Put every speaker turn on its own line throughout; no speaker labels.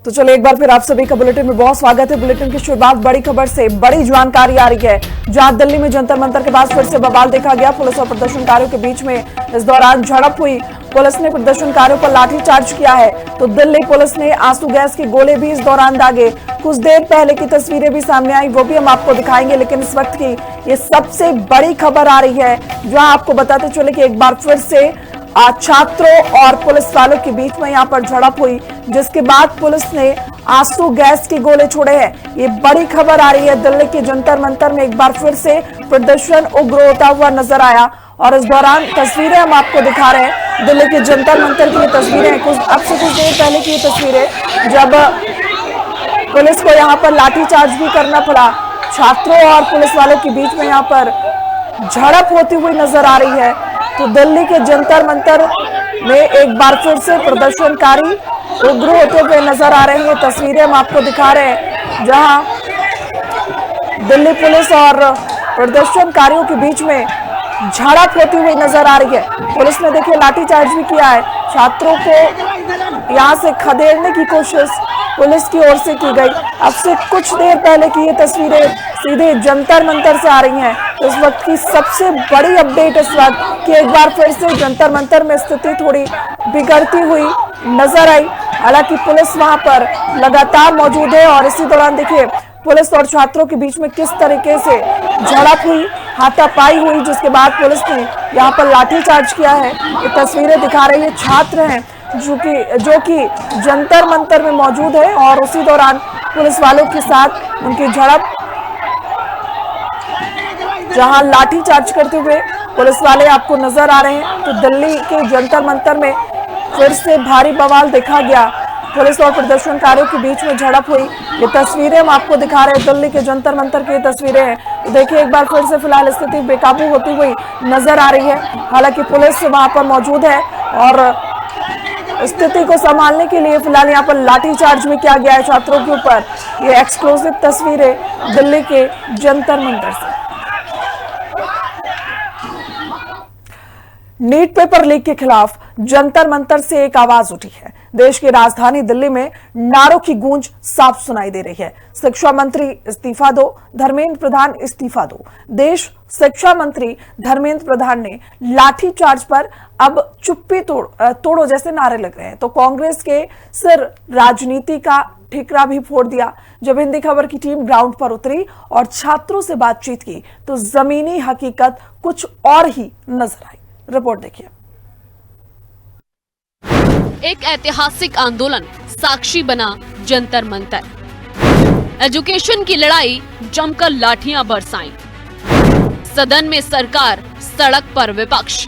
तो चलो एक बार फिर आप सभी का बुलेटिन में बहुत स्वागत है। बुलेटिन की शुरुआत बड़ी खबर से बड़ी जानकारी आ रही है, जहां दिल्ली में जंतर मंतर के पास फिर से बवाल देखा गया। पुलिस और प्रदर्शनकारियों के बीच में इस दौरान झड़प हुई। पुलिस ने प्रदर्शनकारियों पर लाठीचार्ज किया है, तो दिल्ली पुलिस ने आंसू गैस के गोले भी इस दौरान दागे। कुछ देर पहले की तस्वीरें भी सामने आई, वो भी हम आपको दिखाएंगे। लेकिन इस वक्त की ये सबसे बड़ी खबर आ रही है, जहां आपको बताते चले कि एक बार फिर से छात्रों और पुलिस वालों के बीच में यहां पर झड़प हुई, जिसके बाद पुलिस ने आंसू गैस के गोले छोड़े हैं। ये बड़ी खबर आ रही है। दिल्ली के जंतर मंतर में एक बार फिर से प्रदर्शन उग्र होता हुआ नजर आया और इस दौरान तस्वीरें हम आपको दिखा रहे हैं। दिल्ली के जंतर मंतर की ये तस्वीरें अब से कुछ देर पहले की ये तस्वीरें, जब पुलिस को यहाँ पर लाठीचार्ज भी करना पड़ा। छात्रों और पुलिस वालों के बीच में यहाँ पर झड़प होती हुई नजर आ रही है। तो दिल्ली के जंतर मंतर में एक बार फिर से प्रदर्शनकारी उग्र होते हुए नजर आ रहे हैं। तस्वीरें हम आपको दिखा रहे हैं, जहां दिल्ली पुलिस और प्रदर्शनकारियों के बीच में झड़प होती हुई नजर आ रही है। पुलिस ने देखिए लाठीचार्ज भी किया है। छात्रों को यहां से खदेड़ने की कोशिश पुलिस की ओर से की गई। अब से कुछ देर पहले की ये तस्वीरें सीधे जंतर मंतर से आ रही हैं। इस वक्त की सबसे बड़ी अपडेट इस वक्त कि एक बार फिर से जंतर मंतर में स्थिति थोड़ी बिगड़ती हुई नजर आई। हालांकि पुलिस वहां पर लगातार मौजूद है और इसी दौरान देखिए पुलिस और छात्रों के बीच में किस तरीके से झड़प हुई, हाथापाई हुई, जिसके बाद पुलिस ने यहाँ पर लाठीचार्ज किया है। ये तस्वीरें दिखा रही है। छात्र हैं जो कि जंतर मंतर में मौजूद है और उसी दौरान पुलिस वालों के साथ उनकी झड़प, जहां लाठीचार्ज करते हुए पुलिस वाले आपको नजर आ रहे हैं। तो दिल्ली के जंतर मंतर में फिर से भारी बवाल देखा गया। पुलिस और प्रदर्शनकारियों के बीच में झड़प हुई। ये तस्वीरें हम आपको दिखा रहे हैं, दिल्ली के जंतर मंतर की तस्वीरें हैं। देखिए एक बार फिर से फिलहाल स्थिति बेकाबू होती हुई नजर आ रही है। हालांकि पुलिस वहां पर मौजूद है और स्थिति को संभालने के लिए फिलहाल यहाँ पर लाठीचार्ज भी किया गया है छात्रों के ऊपर। ये एक्सक्लूसिव तस्वीरें दिल्ली के जंतर मंतर से। नीट पेपर लीक के खिलाफ जंतर मंतर से एक आवाज उठी है। देश की राजधानी दिल्ली में नारों की गूंज साफ सुनाई दे रही है। शिक्षा मंत्री इस्तीफा दो, धर्मेंद्र प्रधान इस्तीफा दो। देश शिक्षा मंत्री धर्मेंद्र प्रधान ने लाठीचार्ज पर अब चुप्पी तोड़ो जैसे नारे लग रहे हैं। तो कांग्रेस के सिर राजनीति का ठिकरा भी फोड़ दिया। जब हिंदी खबर की टीम ग्राउंड पर उतरी और छात्रों से बातचीत की, तो जमीनी हकीकत कुछ और ही नजर आई। रिपोर्ट देखिए।
एक ऐतिहासिक आंदोलन साक्षी बना जंतर मंतर। एजुकेशन की लड़ाई जमकर लाठियां बरसाईं। सदन में सरकार, सड़क पर विपक्ष।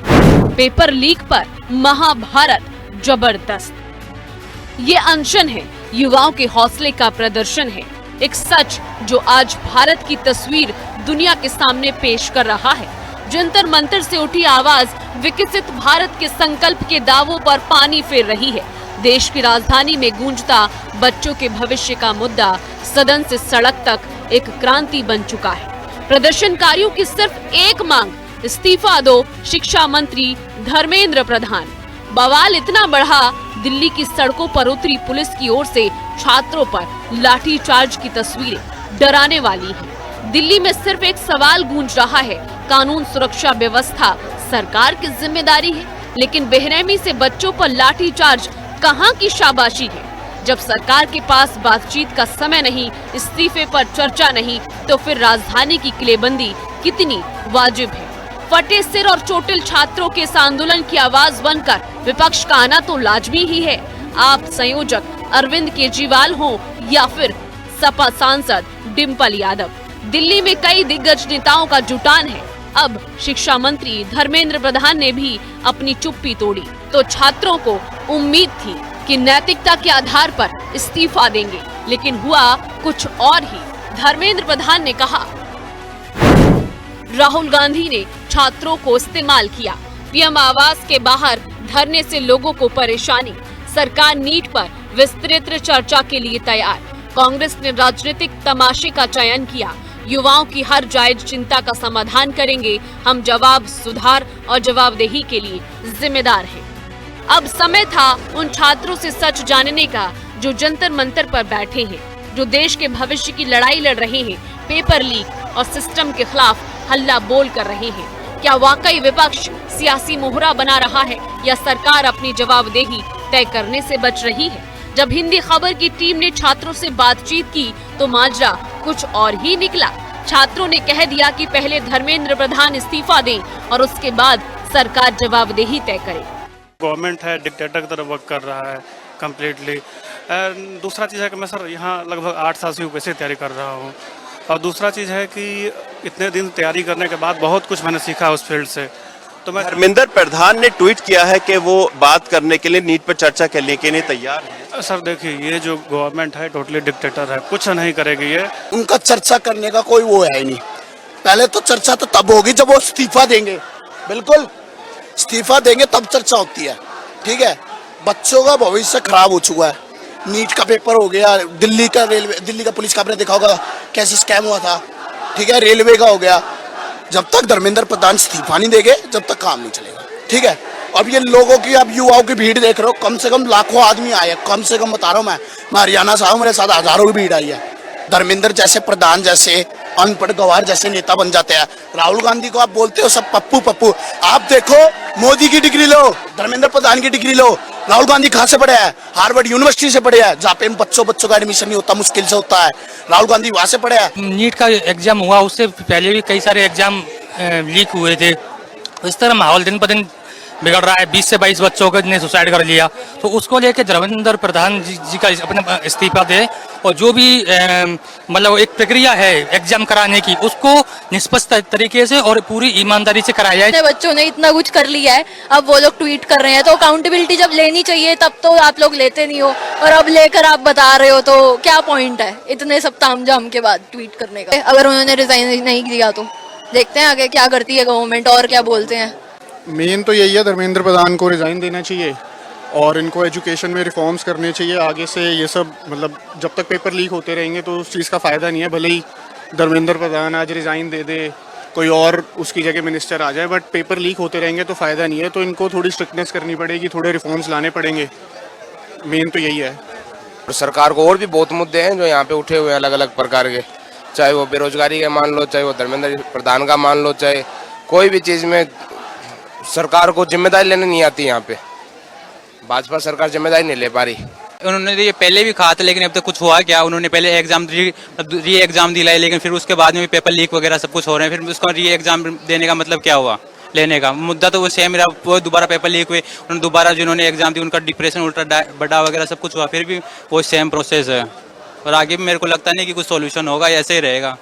पेपर लीक पर महाभारत जबरदस्त। ये अनशन है, युवाओं के हौसले का प्रदर्शन है। एक सच जो आज भारत की तस्वीर दुनिया के सामने पेश कर रहा है। जंतर मंतर से उठी आवाज विकसित भारत के संकल्प के दावों पर पानी फेर रही है। देश की राजधानी में गूंजता बच्चों के भविष्य का मुद्दा सदन से सड़क तक एक क्रांति बन चुका है। प्रदर्शनकारियों की सिर्फ एक मांग, इस्तीफा दो शिक्षा मंत्री धर्मेंद्र प्रधान। बवाल इतना बढ़ा, दिल्ली की सड़कों पर उतरी पुलिस की ओर से छात्रों पर लाठीचार्ज की तस्वीरें डराने वाली हैं। दिल्ली में सिर्फ एक सवाल गूंज रहा है, कानून सुरक्षा व्यवस्था सरकार की जिम्मेदारी है, लेकिन बेरहमी से बच्चों पर लाठीचार्ज कहां की शाबाशी है। जब सरकार के पास बातचीत का समय नहीं, इस्तीफे पर चर्चा नहीं, तो फिर राजधानी की किलेबंदी कितनी वाजिब है। फटे सिर और चोटिल छात्रों के इस आंदोलन की आवाज बनकर विपक्ष का आना तो लाजमी ही है। आप संयोजक अरविंद केजरीवाल हो या फिर सपा सांसद डिम्पल यादव, दिल्ली में कई दिग्गज नेताओं का जुटान है। अब शिक्षा मंत्री धर्मेंद्र प्रधान ने भी अपनी चुप्पी तोड़ी, तो छात्रों को उम्मीद थी कि नैतिकता के आधार पर इस्तीफा देंगे, लेकिन हुआ कुछ और ही। धर्मेंद्र प्रधान ने कहा, राहुल गांधी ने छात्रों को इस्तेमाल किया। पीएम आवास के बाहर धरने से लोगों को परेशानी। सरकार नीट पर विस्तृत चर्चा के लिए तैयार। कांग्रेस ने राजनीतिक तमाशे का चयन किया। युवाओं की हर जायज चिंता का समाधान करेंगे। हम जवाब, सुधार और जवाबदेही के लिए जिम्मेदार हैं। अब समय था उन छात्रों से सच जानने का जो जंतर मंतर पर बैठे हैं, जो देश के भविष्य की लड़ाई लड़ रहे हैं, पेपर लीक और सिस्टम के खिलाफ हल्ला बोल कर रहे हैं। क्या वाकई विपक्ष सियासी मोहरा बना रहा है या सरकार अपनी जवाबदेही तय करने से बच रही है? जब हिंदी खबर की टीम ने छात्रों से बातचीत की तो माजरा कुछ और ही निकला। छात्रों ने कह दिया कि पहले धर्मेंद्र प्रधान इस्तीफा दें और उसके बाद सरकार जवाबदेही तय करे।
गवर्नमेंट है डिक्टेटर की तरह वर्क कर रहा है कम्प्लीटली। दूसरा चीज़ है कि मैं सर यहाँ लगभग 8 साल से यूपीएससी तैयारी कर रहा हूँ, और दूसरा चीज़ है कि इतने दिन तैयारी करने के बाद बहुत कुछ मैंने सीखा उस फील्ड से। तो मैं
धर्मेंद्र प्रधान ने ट्वीट किया है कि वो बात करने के लिए, नीट पर चर्चा करने के लिए तैयार है।
सर देखिए, ये जो गवर्नमेंट है टोटली डिक्टेटर है, कुछ नहीं करेगी ये।
उनका चर्चा करने का कोई वो है ही नहीं। पहले तो चर्चा तो तब होगी जब वो इस्तीफा देंगे, बिल्कुल इस्तीफा देंगे तब चर्चा होती है। ठीक है, बच्चों का भविष्य खराब हो चुका है। नीट का पेपर हो गया, दिल्ली का पुलिस का आपने देखा होगा कैसे स्कैम हुआ था। ठीक है, रेलवे का हो गया। जब तक धर्मेंद्र प्रधान इस्तीफा नहीं देंगे जब तक काम नहीं चलेगा। ठीक है, अब ये लोगों की, अब युवाओं की भीड़ देख रहे हो, कम से कम लाखों आदमी आए, कम से कम बता रहा हूँ मैं हरियाणा से आऊँ, मेरे साथ हजारों की भीड़ आई है। धर्मेंद्र जैसे प्रधान जैसे अनपढ़ गवार जैसे नेता बन जाते हैं। राहुल गांधी को आप बोलते हो सब पप्पू पप्पू, आप देखो मोदी की डिग्री लो, धर्मेंद्र प्रधान की डिग्री लो। राहुल गांधी कहाँ से पढ़े हैं? हार्वर्ड यूनिवर्सिटी से पढ़े हैं, जहाँ पे बच्चों का एडमिशन नहीं होता, मुश्किल से होता है। राहुल गांधी वहाँ से पढ़े हैं।
नीट का एग्जाम हुआ, उससे पहले भी कई सारे एग्जाम लीक हुए थे। इस तरह माहौल दिन पर दिन बिगड़ रहा है। 20 से 22 बच्चों ने सुसाइड कर लिया, तो उसको लेके धर्मेंद्र प्रधान जी का अपना इस्तीफा दे, और जो भी मतलब एक प्रक्रिया है एग्जाम कराने की, उसको निष्पक्ष तरीके से और पूरी ईमानदारी से कराया जाए।
बच्चों ने इतना कुछ कर लिया है, अब वो लोग ट्वीट कर रहे हैं, तो अकाउंटेबिलिटी जब लेनी चाहिए तब तो आप लोग लेते नहीं हो, और अब लेकर आप बता रहे हो, तो क्या पॉइंट है इतने सब तामझाम के बाद ट्वीट करने का? अगर उन्होंने रिजाइन नहीं दिया तो देखते हैं आगे क्या करती है गवर्नमेंट और क्या बोलते हैं।
मेन तो यही है, धर्मेंद्र प्रधान को रिज़ाइन देना चाहिए और इनको एजुकेशन में रिफॉर्म्स करने चाहिए। आगे से ये सब मतलब जब तक पेपर लीक होते रहेंगे तो उस चीज़ का फ़ायदा नहीं है। भले ही धर्मेंद्र प्रधान आज रिज़ाइन दे दे, कोई और उसकी जगह मिनिस्टर आ जाए, बट पेपर लीक होते रहेंगे तो फ़ायदा नहीं है। तो इनको थोड़ी स्ट्रिक्टनेस करनी पड़ेगी, थोड़े रिफॉर्म्स लाने पड़ेंगे। मेन तो यही है।
सरकार को और भी बहुत मुद्दे हैं जो यहाँ पे उठे हुए हैं अलग अलग प्रकार के, चाहे वो बेरोजगारी का मान लो, चाहे वो धर्मेंद्र प्रधान का मान लो, चाहे कोई भी चीज़ में सरकार को जिम्मेदारी लेने नहीं आती। यहाँ पे भाजपा सरकार जिम्मेदारी नहीं ले पा रही।
उन्होंने ये पहले भी कहा था, लेकिन अब तक कुछ हुआ क्या? उन्होंने पहले एग्जाम री एग्जाम दिलाए, लेकिन फिर उसके बाद में भी पेपर लीक वगैरह सब कुछ हो रहे हैं। फिर उसका री एग्जाम देने का मतलब क्या हुआ? लेने का मुद्दा तो वो सेम रहा, वो दोबारा पेपर लीक हुए, उन्होंने दोबारा जिन्होंने एग्जाम दी उनका डिप्रेशन उल्टा बढ़ा वगैरह सब कुछ हुआ, फिर भी वो सेम प्रोसेस है। और आगे भी मेरे को लगता नहीं कि कुछ सोल्यूशन होगा, ऐसे ही रहेगा।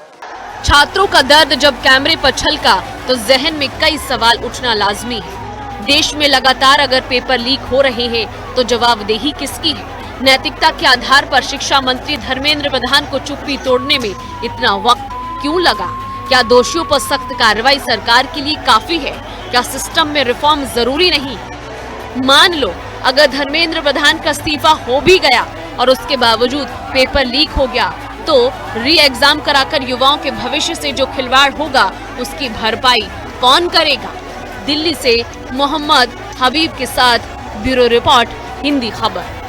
छात्रों का दर्द जब कैमरे पर छलका तो जहन में कई सवाल उठना लाजमी है। देश में लगातार अगर पेपर लीक हो रहे हैं तो जवाबदेही किसकी है? नैतिकता के आधार पर शिक्षा मंत्री धर्मेंद्र प्रधान को चुप्पी तोड़ने में इतना वक्त क्यों लगा? क्या दोषियों पर सख्त कार्रवाई सरकार के लिए काफी है? क्या सिस्टम में रिफॉर्म जरूरी नहीं? मान लो अगर धर्मेंद्र प्रधान का इस्तीफा हो भी गया और उसके बावजूद पेपर लीक हो गया, तो री एग्जाम कराकर युवाओं के भविष्य से जो खिलवाड़ होगा उसकी भरपाई कौन करेगा? दिल्ली से मोहम्मद हबीब के साथ ब्यूरो रिपोर्ट, हिंदी खबर।